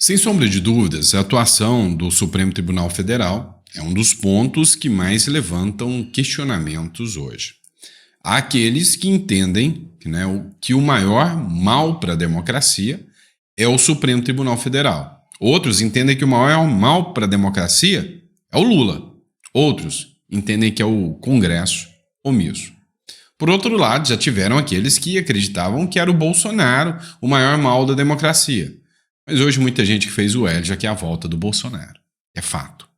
Sem sombra de dúvidas, a atuação do Supremo Tribunal Federal é um dos pontos que mais levantam questionamentos hoje. Há aqueles que entendem que o maior mal para a democracia é o Supremo Tribunal Federal. Outros entendem que o maior mal para a democracia é o Lula. Outros entendem que é o Congresso omisso. Por outro lado, já tiveram aqueles que acreditavam que era o Bolsonaro o maior mal da democracia. Mas hoje muita gente que fez o L já quer a volta do Bolsonaro. É fato.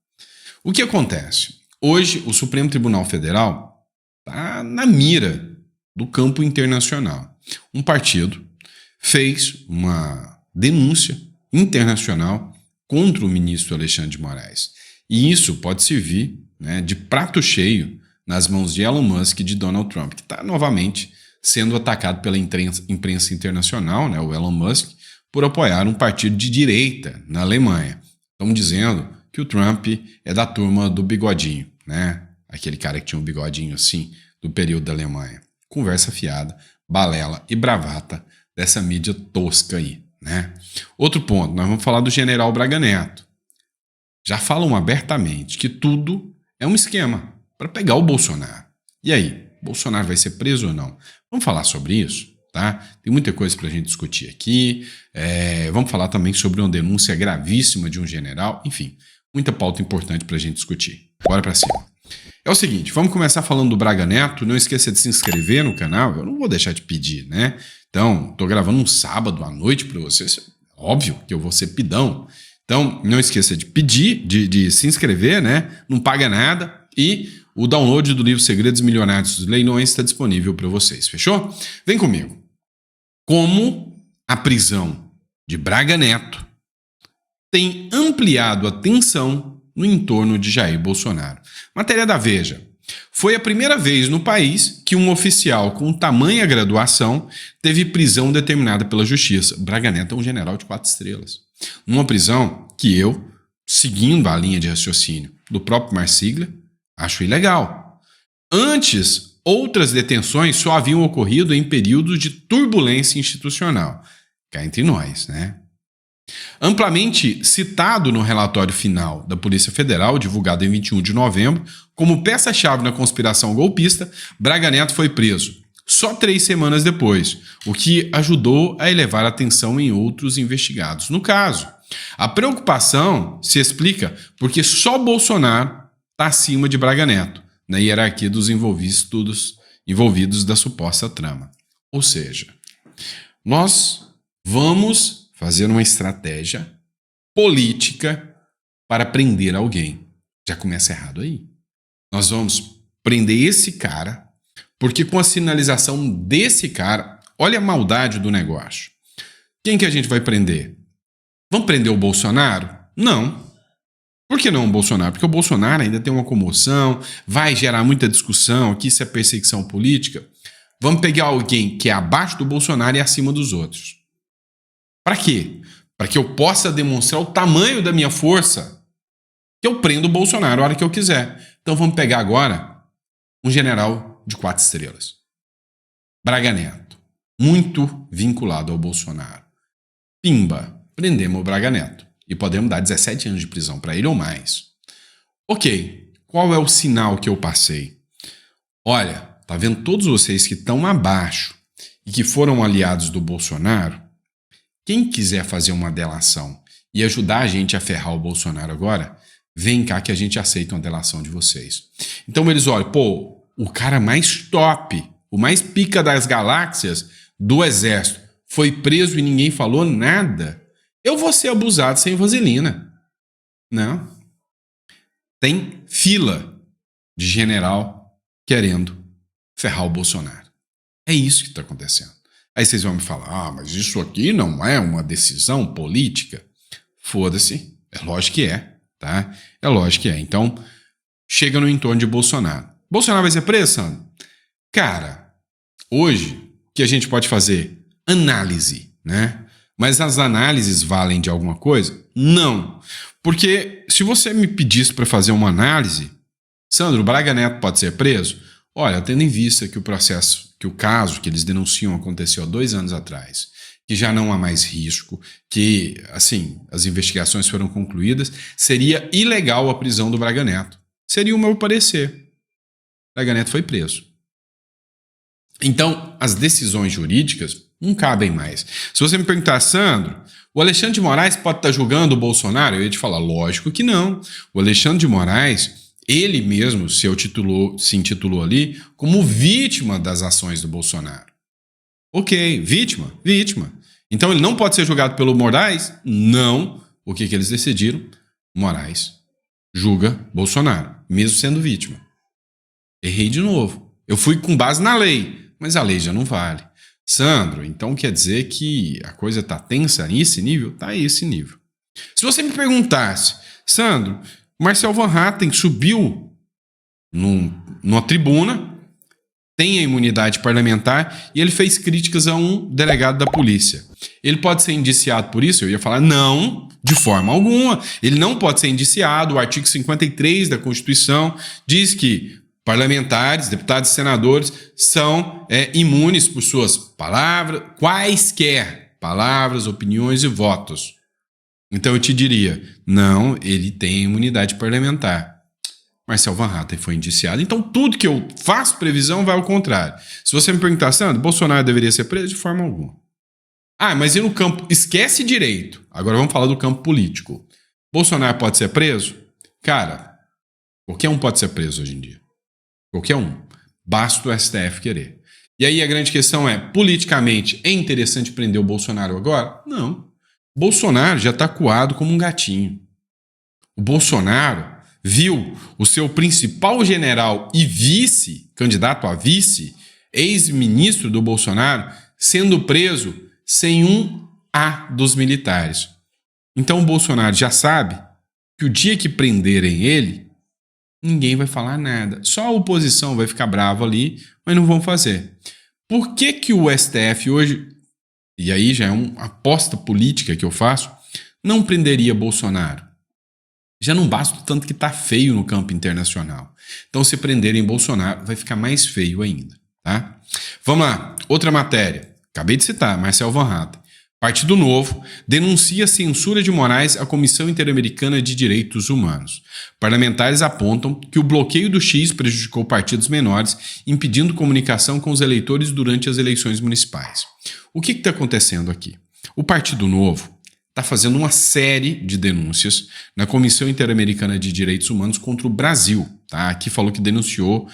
O que acontece? Hoje o Supremo Tribunal Federal está na mira do campo internacional. Um partido fez uma denúncia internacional contra o ministro Alexandre de Moraes. E isso pode servir de prato cheio nas mãos de Elon Musk e de Donald Trump, que está novamente sendo atacado pela imprensa internacional, o Elon Musk, por apoiar um partido de direita na Alemanha. Estão dizendo que o Trump é da turma do bigodinho, aquele cara que tinha um bigodinho assim, do período da Alemanha. Conversa fiada, balela e bravata dessa mídia tosca aí. Outro ponto, nós vamos falar do general Braga Neto. Já falam abertamente que tudo é um esquema para pegar o Bolsonaro. E aí, Bolsonaro vai ser preso ou não? Vamos falar sobre isso, tá? Tem muita coisa para a gente discutir aqui. Vamos falar também sobre uma denúncia gravíssima de um general. Enfim, muita pauta importante para a gente discutir. Bora para cima. É o seguinte, vamos começar falando do Braga Neto. Não esqueça de se inscrever no canal. Eu não vou deixar de pedir, Então, tô gravando um sábado à noite para vocês. Óbvio que eu vou ser pidão. Então, não esqueça de pedir, de se inscrever, Não paga nada. E o download do livro Segredos Milionários dos Leilões está disponível para vocês, fechou? Vem comigo. Como a prisão de Braga Neto tem ampliado a tensão no entorno de Jair Bolsonaro. Matéria da Veja. Foi a primeira vez no país que um oficial com tamanha graduação teve prisão determinada pela justiça. Braga Neto é um general de 4 estrelas. Numa prisão que eu, seguindo a linha de raciocínio do próprio Marsiglia, acho ilegal. Antes, outras detenções só haviam ocorrido em períodos de turbulência institucional. Cá entre nós, Amplamente citado no relatório final da Polícia Federal, divulgado em 21 de novembro, como peça-chave na conspiração golpista, Braga Neto foi preso só 3 semanas depois, o que ajudou a elevar a tensão em outros investigados. No caso, a preocupação se explica porque só Bolsonaro está acima de Braga Neto, na hierarquia dos envolvidos da suposta trama. Ou seja, nós vamos fazer uma estratégia política para prender alguém. Já começa errado aí. Nós vamos prender esse cara, porque com a sinalização desse cara, olha a maldade do negócio. Quem que a gente vai prender? Vamos prender o Bolsonaro? Não. Por que não o Bolsonaro? Porque o Bolsonaro ainda tem uma comoção, vai gerar muita discussão, aqui isso é perseguição política. Vamos pegar alguém que é abaixo do Bolsonaro e acima dos outros. Para quê? Para que eu possa demonstrar o tamanho da minha força, que eu prendo o Bolsonaro a hora que eu quiser. Então vamos pegar agora um general de 4 estrelas. Braga Neto, muito vinculado ao Bolsonaro. Pimba, prendemos o Braga Neto. E podemos dar 17 anos de prisão para ele ou mais. Ok, qual é o sinal que eu passei? Olha, tá vendo todos vocês que estão abaixo e que foram aliados do Bolsonaro? Quem quiser fazer uma delação e ajudar a gente a ferrar o Bolsonaro agora, vem cá que a gente aceita uma delação de vocês. Então eles olham, o cara mais top, o mais pica das galáxias do exército, foi preso e ninguém falou nada. Eu vou ser abusado sem vaselina. Não. Tem fila de general querendo ferrar o Bolsonaro. É isso que está acontecendo. Aí vocês vão me falar, mas isso aqui não é uma decisão política? Foda-se, é lógico que é, tá? É lógico que é. Então, chega no entorno de Bolsonaro. Bolsonaro vai ser preso, Sandro? Cara, hoje, o que a gente pode fazer? Análise, Mas as análises valem de alguma coisa? Não. Porque se você me pedisse para fazer uma análise, Sandro, o Braga Neto pode ser preso? Olha, tendo em vista que o caso que eles denunciam aconteceu há 2 anos atrás, que já não há mais risco, que, assim, as investigações foram concluídas, seria ilegal a prisão do Braga Neto. Seria o meu parecer. Braga Neto foi preso. Então, as decisões jurídicas não cabem mais. Se você me perguntar, Sandro, o Alexandre de Moraes pode estar julgando o Bolsonaro? Eu ia te falar, lógico que não. O Alexandre de Moraes, ele mesmo se intitulou ali como vítima das ações do Bolsonaro. Ok, vítima. Então ele não pode ser julgado pelo Moraes? Não. O que eles decidiram? Moraes julga Bolsonaro, mesmo sendo vítima. Errei de novo. Eu fui com base na lei, mas a lei já não vale. Sandro, então quer dizer que a coisa está tensa nesse nível? Está a esse nível. Se você me perguntasse, Sandro, Marcel Van Hatten subiu numa tribuna, tem a imunidade parlamentar e ele fez críticas a um delegado da polícia. Ele pode ser indiciado por isso? Eu ia falar, não, de forma alguma. Ele não pode ser indiciado. O artigo 53 da Constituição diz que parlamentares, deputados e senadores são imunes por suas palavras, quaisquer palavras, opiniões e votos. Então eu te diria, não, ele tem imunidade parlamentar. Marcel Van Hatten foi indiciado. Então tudo que eu faço previsão vai ao contrário. Se você me perguntar, Sandro, Bolsonaro deveria ser preso? De forma alguma. Ah, mas e no campo? Esquece direito. Agora vamos falar do campo político. Bolsonaro pode ser preso? Cara, qualquer um pode ser preso hoje em dia. Qualquer um. Basta o STF querer. E aí a grande questão é, politicamente, é interessante prender o Bolsonaro agora? Não. Bolsonaro já está acuado como um gatinho. O Bolsonaro viu o seu principal general e vice, candidato a vice, ex-ministro do Bolsonaro, sendo preso sem um A dos militares. Então o Bolsonaro já sabe que o dia que prenderem ele, ninguém vai falar nada. Só a oposição vai ficar brava ali, mas não vão fazer. Por que o STF hoje, e aí já é uma aposta política que eu faço, não prenderia Bolsonaro? Já não basta o tanto que está feio no campo internacional. Então, se prenderem Bolsonaro, vai ficar mais feio ainda. Tá? Vamos lá, outra matéria. Acabei de citar, Marcel Van Hatten. Partido Novo denuncia a censura de Moraes à Comissão Interamericana de Direitos Humanos. Parlamentares apontam que o bloqueio do X prejudicou partidos menores, impedindo comunicação com os eleitores durante as eleições municipais. O que está acontecendo aqui? O Partido Novo está fazendo uma série de denúncias na Comissão Interamericana de Direitos Humanos contra o Brasil. Tá? Aqui falou que denunciou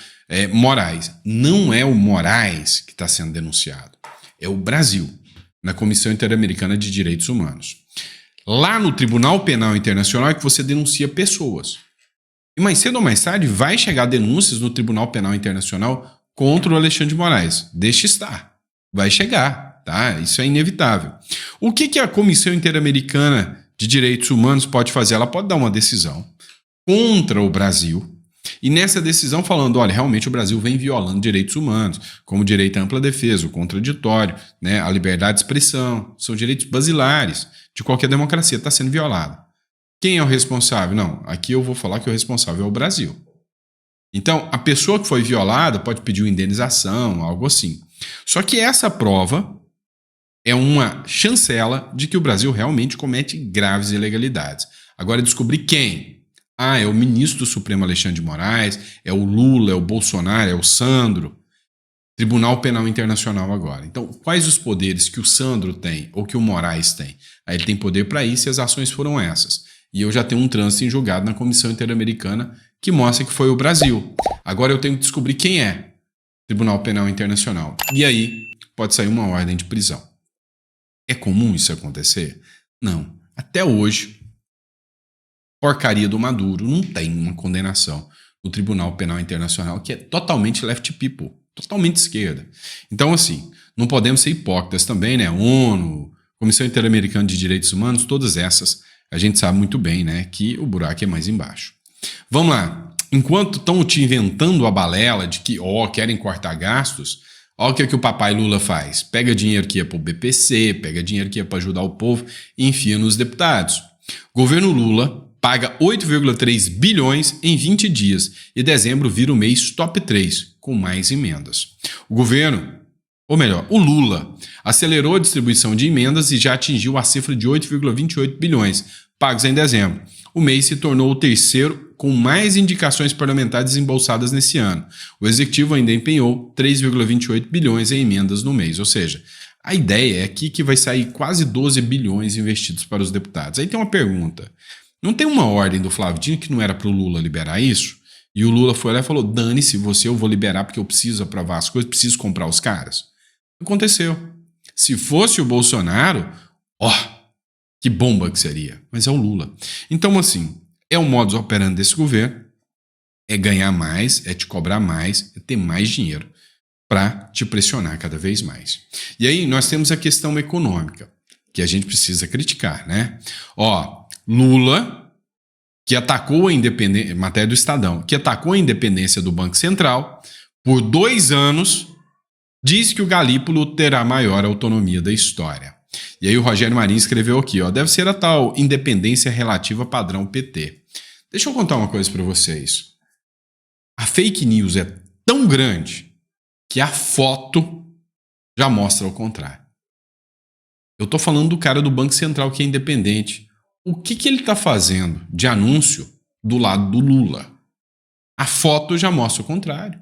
Moraes. Não é o Moraes que está sendo denunciado, é o Brasil, na Comissão Interamericana de Direitos Humanos. Lá no Tribunal Penal Internacional é que você denuncia pessoas. E mais cedo ou mais tarde vai chegar denúncias no Tribunal Penal Internacional contra o Alexandre de Moraes. Deixa estar. Vai chegar. Tá? Isso é inevitável. O que a Comissão Interamericana de Direitos Humanos pode fazer? Ela pode dar uma decisão contra o Brasil e nessa decisão falando, olha, realmente o Brasil vem violando direitos humanos, como o direito à ampla defesa, o contraditório, né, a liberdade de expressão, são direitos basilares de qualquer democracia, está sendo violado. Quem é o responsável? Não, aqui eu vou falar que o responsável é o Brasil. Então, a pessoa que foi violada pode pedir uma indenização, algo assim. Só que essa prova é uma chancela de que o Brasil realmente comete graves ilegalidades. Agora, descobrir quem? Ah, é o ministro do Supremo Alexandre de Moraes, é o Lula, é o Bolsonaro, é o Sandro. Tribunal Penal Internacional agora. Então, quais os poderes que o Sandro tem ou que o Moraes tem? Aí ele tem poder para isso e as ações foram essas. E eu já tenho um trânsito em julgado na Comissão Interamericana que mostra que foi o Brasil. Agora eu tenho que descobrir quem é. Tribunal Penal Internacional. E aí pode sair uma ordem de prisão. É comum isso acontecer? Não. Até hoje, porcaria do Maduro não tem uma condenação no Tribunal Penal Internacional que é totalmente left people, totalmente esquerda. Então, assim, não podemos ser hipócritas também, né? ONU, Comissão Interamericana de Direitos Humanos, todas essas, a gente sabe muito bem, né, que o buraco é mais embaixo. Vamos lá. Enquanto estão te inventando a balela de que, querem cortar gastos, olha o que o papai Lula faz. Pega dinheiro que ia para o BPC, pega dinheiro que ia para ajudar o povo e enfia nos deputados. Governo Lula paga 8,3 bilhões em 20 dias e dezembro vira o mês top 3, com mais emendas. O governo ou melhor, o Lula acelerou a distribuição de emendas e já atingiu a cifra de 8,28 bilhões pagos em dezembro. O mês se tornou o terceiro com mais indicações parlamentares desembolsadas nesse ano. O executivo ainda empenhou 3,28 bilhões em emendas no mês, ou seja, a ideia é aqui que vai sair quase 12 bilhões investidos para os deputados. Aí tem uma pergunta. Não tem uma ordem do Flávio Dino que não era para o Lula liberar isso? E o Lula foi lá e falou, dane-se você, eu vou liberar porque eu preciso aprovar as coisas, preciso comprar os caras. Aconteceu. Se fosse o Bolsonaro, que bomba que seria. Mas é o Lula. Então, assim, é o modus operandi desse governo, é ganhar mais, é te cobrar mais, é ter mais dinheiro para te pressionar cada vez mais. E aí nós temos a questão econômica, que a gente precisa criticar, né? Lula, que atacou a independência, matéria do Estadão, que atacou a independência do Banco Central, por 2 anos, diz que o Galípolo terá a maior autonomia da história. E aí o Rogério Marinho escreveu aqui, deve ser a tal independência relativa padrão PT. Deixa eu contar uma coisa para vocês. A fake news é tão grande que a foto já mostra o contrário. Eu tô falando do cara do Banco Central que é independente. O que ele tá fazendo de anúncio do lado do Lula? A foto já mostra o contrário.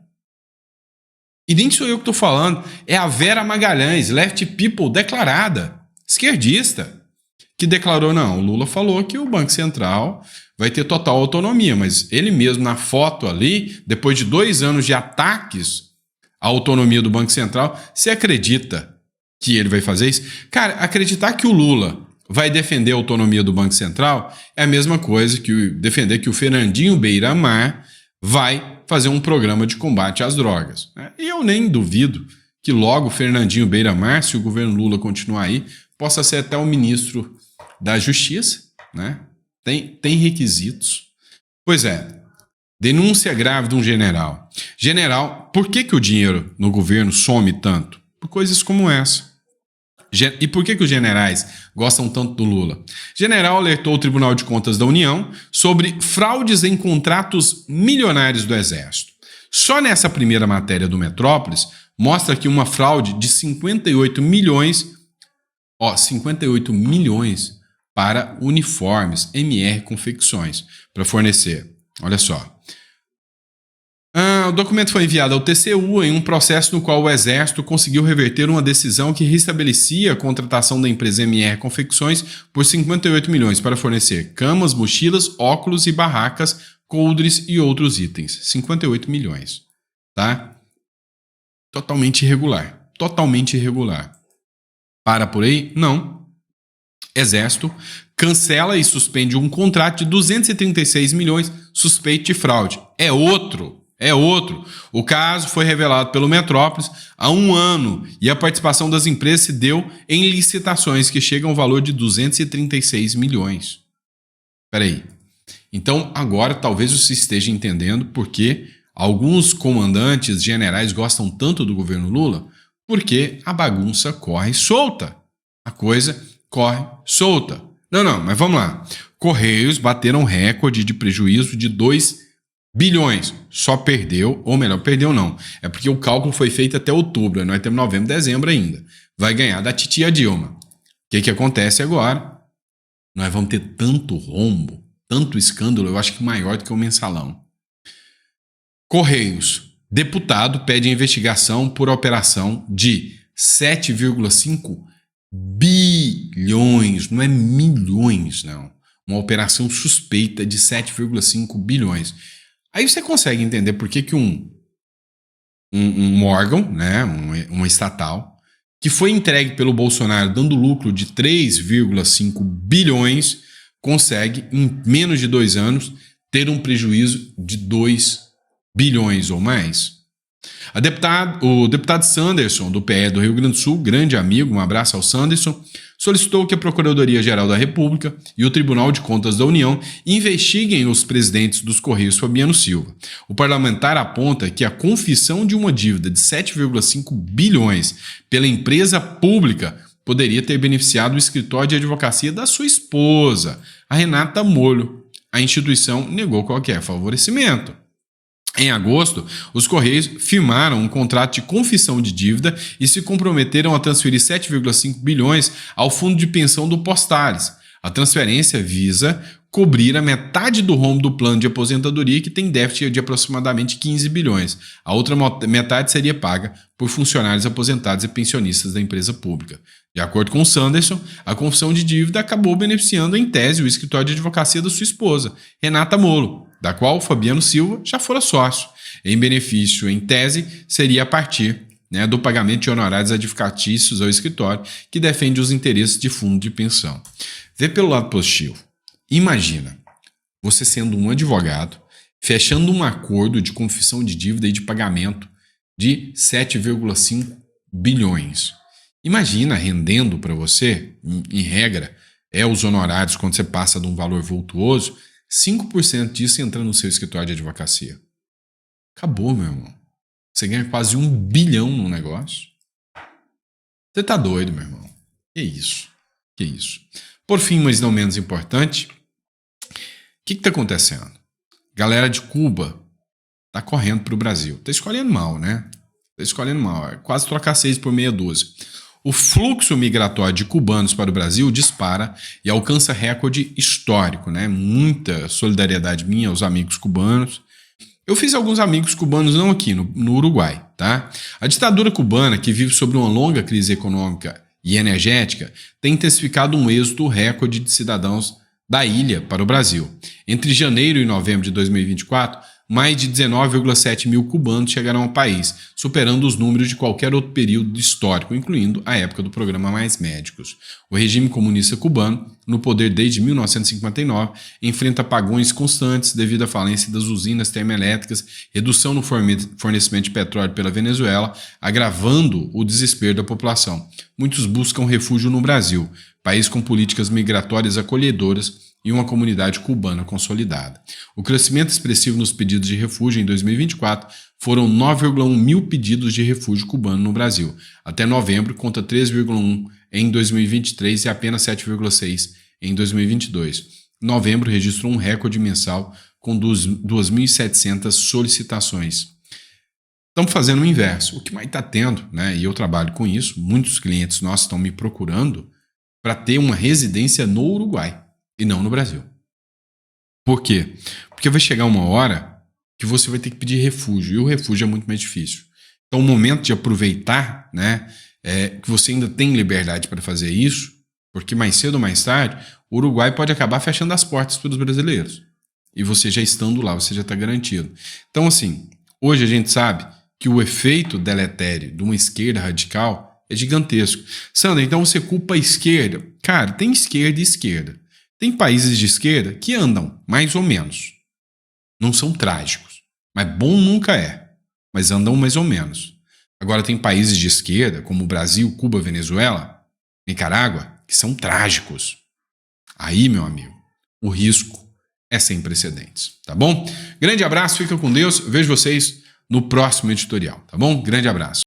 E nem sou eu que estou falando, é a Vera Magalhães, left people declarada, esquerdista, que declarou, não, o Lula falou que o Banco Central vai ter total autonomia, mas ele mesmo na foto ali, depois de 2 anos de ataques à autonomia do Banco Central, você acredita que ele vai fazer isso? Cara, acreditar que o Lula vai defender a autonomia do Banco Central é a mesma coisa que defender que o Fernandinho Beiramar vai fazer um programa de combate às drogas. E eu nem duvido que logo o Fernandinho Beiramar, se o governo Lula continuar aí, possa ser até o ministro da Justiça, né? Tem requisitos. Pois é, denúncia grave de um general. General, por que o dinheiro no governo some tanto? Por coisas como essa. E por que os generais gostam tanto do Lula? General alertou o Tribunal de Contas da União sobre fraudes em contratos milionários do Exército. Só nessa primeira matéria do Metrópolis mostra que uma fraude de 58 milhões para uniformes MR Confecções para fornecer. Olha só. O documento foi enviado ao TCU em um processo no qual o Exército conseguiu reverter uma decisão que restabelecia a contratação da empresa MR Confecções por 58 milhões para fornecer camas, mochilas, óculos e barracas, coldres e outros itens. 58 milhões, tá? Totalmente irregular. Totalmente irregular. Para por aí? Não. Exército cancela e suspende um contrato de 236 milhões suspeito de fraude. É outro. O caso foi revelado pelo Metrópolis há 1 ano e a participação das empresas se deu em licitações que chegam ao valor de 236 milhões. Espera aí. Então, agora talvez você esteja entendendo por que alguns comandantes generais gostam tanto do governo Lula, porque a bagunça corre solta. A coisa corre solta. Não, mas vamos lá. Correios bateram recorde de prejuízo de 2 bilhões. Só perdeu, ou melhor, perdeu não. É porque o cálculo foi feito até outubro. Nós temos novembro, dezembro ainda. Vai ganhar da titia Dilma. O que acontece agora? Nós vamos ter tanto rombo, tanto escândalo, eu acho que maior do que o mensalão. Correios. Deputado pede investigação por operação de 7,5 bilhões. Não é milhões, não. Uma operação suspeita de 7,5 bilhões. Aí você consegue entender por que um órgão, né, uma estatal, que foi entregue pelo Bolsonaro dando lucro de 3,5 bilhões, consegue, em menos de 2 anos, ter um prejuízo de 2 bilhões ou mais. O deputado Sanderson, do PE do Rio Grande do Sul, grande amigo, um abraço ao Sanderson, solicitou que a Procuradoria-Geral da República e o Tribunal de Contas da União investiguem os presidentes dos Correios Fabiano Silva. O parlamentar aponta que a confissão de uma dívida de 7,5 bilhões pela empresa pública poderia ter beneficiado o escritório de advocacia da sua esposa, a Renata Molho. A instituição negou qualquer favorecimento. Em agosto, os Correios firmaram um contrato de confissão de dívida e se comprometeram a transferir 7,5 bilhões ao fundo de pensão do Postales. A transferência visa cobrir a metade do rombo do plano de aposentadoria, que tem déficit de aproximadamente 15 bilhões. A outra metade seria paga por funcionários aposentados e pensionistas da empresa pública. De acordo com o Sanderson, a confissão de dívida acabou beneficiando em tese o escritório de advocacia da sua esposa, Renata Molo, da qual Fabiano Silva já fora sócio. Em benefício, em tese, seria a partir do pagamento de honorários advocatícios ao escritório, que defende os interesses de fundo de pensão. Vê pelo lado positivo. Imagina você sendo um advogado, fechando um acordo de confissão de dívida e de pagamento de 7,5 bilhões. Imagina rendendo para você, em regra, os honorários quando você passa de um valor vultuoso, 5% disso entra no seu escritório de advocacia. Acabou, meu irmão. Você ganha quase 1 bilhão no negócio. Você tá doido, meu irmão. Que isso? Que isso? Por fim, mas não menos importante, o que tá acontecendo? Galera de Cuba tá correndo pro Brasil. Tá escolhendo mal, né? Tá escolhendo mal. É quase trocar 6 por meia dúzia. O fluxo migratório de cubanos para o Brasil dispara e alcança recorde histórico, né? Muita solidariedade minha aos amigos cubanos. Eu fiz alguns amigos cubanos não aqui, no Uruguai, tá? A ditadura cubana, que vive sobre uma longa crise econômica e energética, tem intensificado um êxodo recorde de cidadãos da ilha para o Brasil. Entre janeiro e novembro de 2024, mais de 19,7 mil cubanos chegaram ao país, superando os números de qualquer outro período histórico, incluindo a época do programa Mais Médicos. O regime comunista cubano, no poder desde 1959, enfrenta apagões constantes devido à falência das usinas termoelétricas, redução no fornecimento de petróleo pela Venezuela, agravando o desespero da população. Muitos buscam refúgio no Brasil, país com políticas migratórias acolhedoras e uma comunidade cubana consolidada. O crescimento expressivo nos pedidos de refúgio em 2024 foram 9,1 mil pedidos de refúgio cubano no Brasil. Até novembro, conta 3,1 em 2023 e apenas 7,6 em 2022. Novembro registrou um recorde mensal com 2.700 solicitações. Estamos fazendo o inverso. O que mais está tendo, né? E eu trabalho com isso, muitos clientes nossos estão me procurando para ter uma residência no Uruguai e não no Brasil. Por quê? Porque vai chegar uma hora que você vai ter que pedir refúgio, e o refúgio é muito mais difícil. Então, o momento de aproveitar, né, que você ainda tem liberdade para fazer isso, porque mais cedo ou mais tarde, o Uruguai pode acabar fechando as portas para os brasileiros. E você já estando lá, você já está garantido. Então, assim, hoje a gente sabe que o efeito deletério de uma esquerda radical é gigantesco. Sandra, então você culpa a esquerda? Cara, tem esquerda e esquerda. Tem países de esquerda que andam, mais ou menos. Não são trágicos. Mas bom nunca é. Mas andam mais ou menos. Agora tem países de esquerda, como o Brasil, Cuba, Venezuela, Nicarágua, que são trágicos. Aí, meu amigo, o risco é sem precedentes. Tá bom? Grande abraço, fica com Deus. Vejo vocês no próximo editorial. Tá bom? Grande abraço.